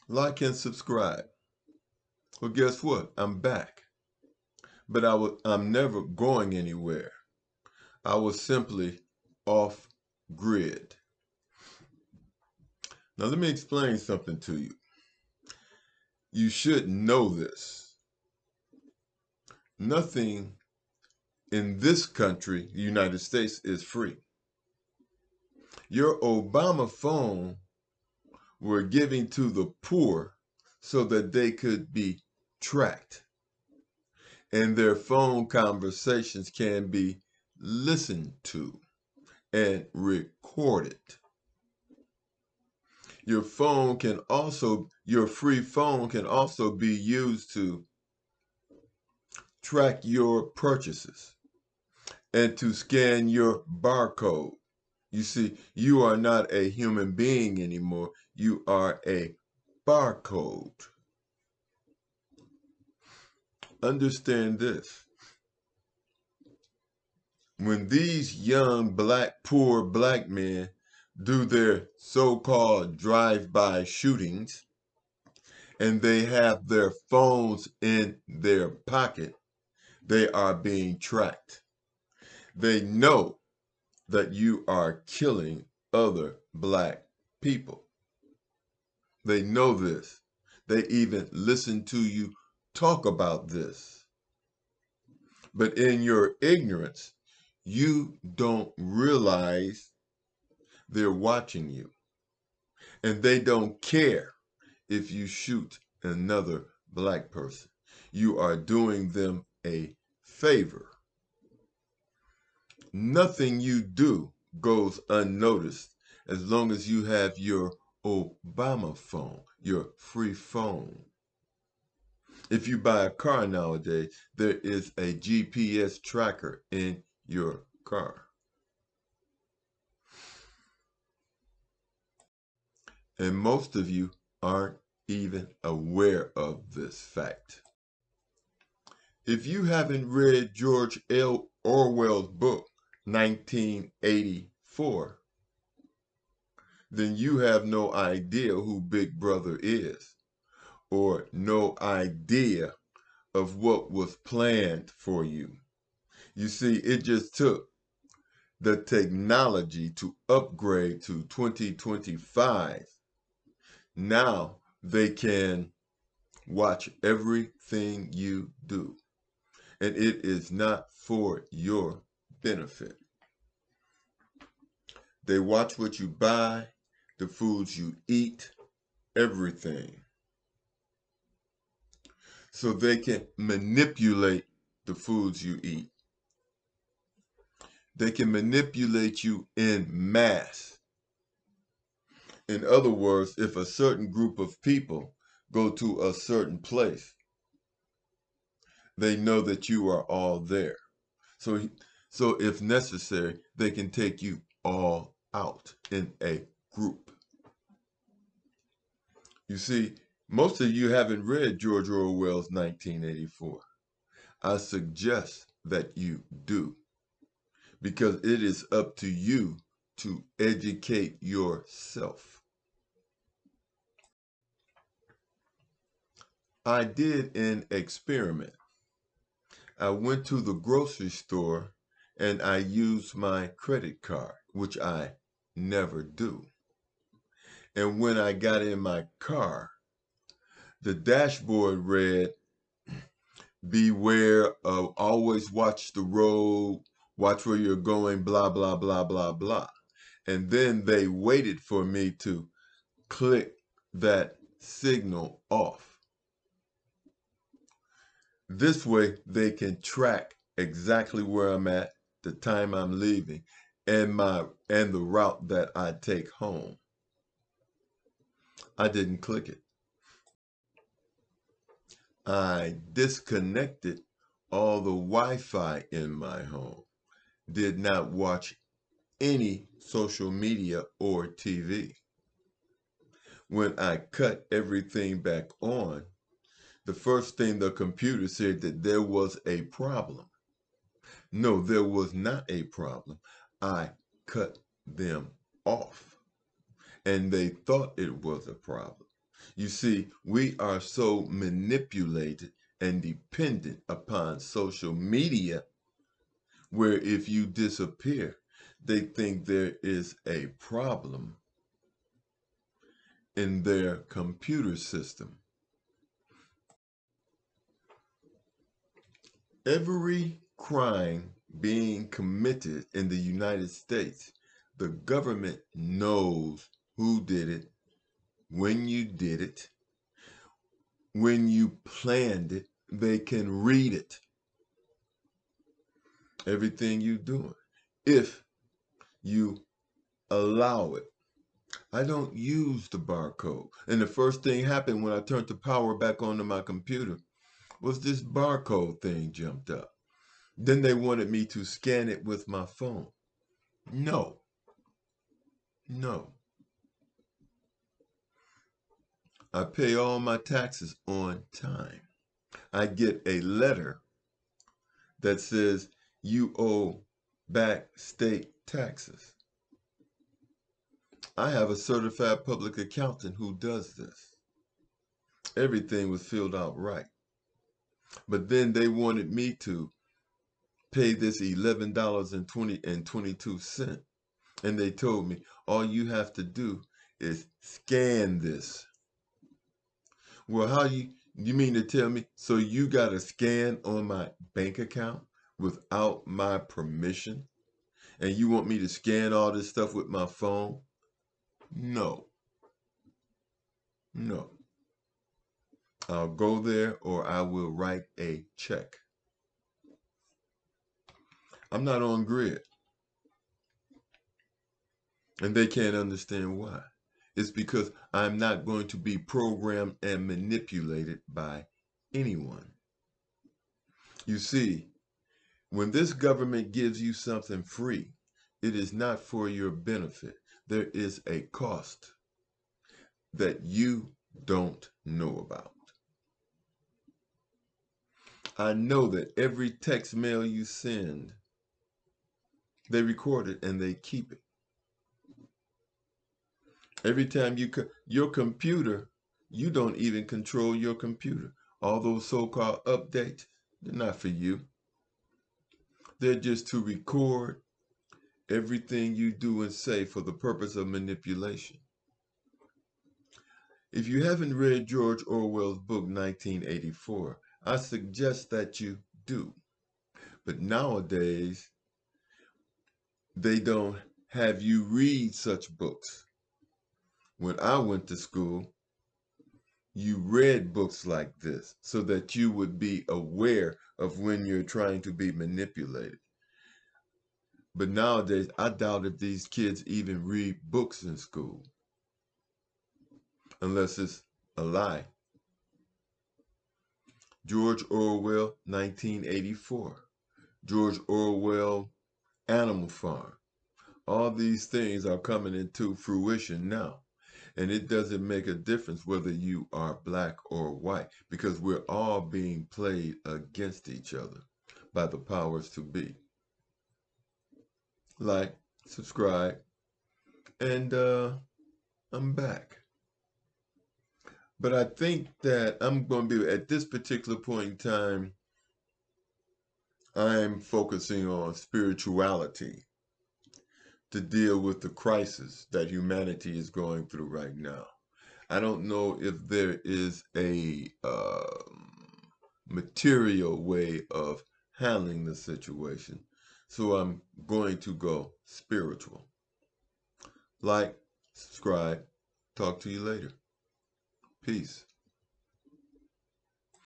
like and subscribe. Well, guess what? I'm back. But I'm never going anywhere. I was simply off grid. Now, let me explain something to you. You should know this. Nothing in this country, the United States, is free. Your Obama phone were giving to the poor so that they could be tracked, and their phone conversations can be listened to and recorded. Your free phone can also be used to track your purchases and to scan your barcode. You see, you are not a human being anymore. You are a barcode. Understand this. When these young poor black men do their so-called drive-by shootings and they have their phones in their pocket, they are being tracked. They know that you are killing other black people. They know this. They even listen to you talk about this. But in your ignorance, you don't realize they're watching you. And they don't care if you shoot another black person. You are doing them a favor. Nothing you do goes unnoticed as long as you have your Obama phone, your free phone. If you buy a car nowadays, there is a GPS tracker in your car. And most of you aren't even aware of this fact. If you haven't read George L. Orwell's book, 1984, then you have no idea who Big Brother is, or no idea of what was planned for you. You see, it just took the technology to upgrade to 2025. Now they can watch everything you do, and it is not for your benefit. They watch what you buy, the foods you eat, everything. So they can manipulate the foods you eat. They can manipulate you in mass. In other words, if a certain group of people go to a certain place, they know that you are all there. So if necessary, they can take you all out in a group. You see, most of you haven't read George Orwell's 1984. I suggest that you do, because it is up to you to educate yourself. I did an experiment. I went to the grocery store and I used my credit card, which I never do. And when I got in my car, the dashboard read, beware of, always watch the road, watch where you're going, blah, blah, blah, blah, blah. And then they waited for me to click that signal off. This way they can track exactly where I'm at, the time I'm leaving, and the route that I take home. I didn't click it. I disconnected all the Wi-Fi in my home. Did not watch any social media or TV. When I cut everything back on, the first thing the computer said that there was a problem. No, there was not a problem. I cut them off, and they thought it was a problem. You see, we are so manipulated and dependent upon social media where if you disappear, they think there is a problem in their computer system. Every crime being committed in the United States, the government knows who did it, when you did it, when you planned it, they can read it. Everything you're doing. If you allow it. I don't use the barcode. And the first thing happened when I turned the power back onto my computer was this barcode thing jumped up. Then they wanted me to scan it with my phone. No, no. I pay all my taxes on time. I get a letter that says you owe back state taxes. I have a certified public accountant who does this. Everything was filled out right. But then they wanted me to pay this $11.22. And they told me, all you have to do is scan this. Well, you mean to tell me, so you got a scan on my bank account without my permission? And you want me to scan all this stuff with my phone? No, no. I'll go there or I will write a check. I'm not on grid. And they can't understand why. It's because I'm not going to be programmed and manipulated by anyone. You see, when this government gives you something free, it is not for your benefit. There is a cost that you don't know about. I know that every text mail you send, they record it and they keep it. Every time your computer, you don't even control your computer. All those so-called updates, they're not for you. They're just to record everything you do and say for the purpose of manipulation. If you haven't read George Orwell's book 1984, I suggest that you do. But nowadays, they don't have you read such books. When I went to school, you read books like this so that you would be aware of when you're trying to be manipulated. But nowadays, I doubt if these kids even read books in school, unless it's a lie. George Orwell, 1984. George Orwell, Animal Farm. All these things are coming into fruition now. And it doesn't make a difference whether you are black or white, because we're all being played against each other by the powers to be. Like, subscribe, and I'm back. But I think that I'm going to be, at this particular point in time, I'm focusing on spirituality to deal with the crisis that humanity is going through right now. I don't know if there is a material way of handling the situation, so I'm going to go spiritual. Like, subscribe, talk to you later. Peace.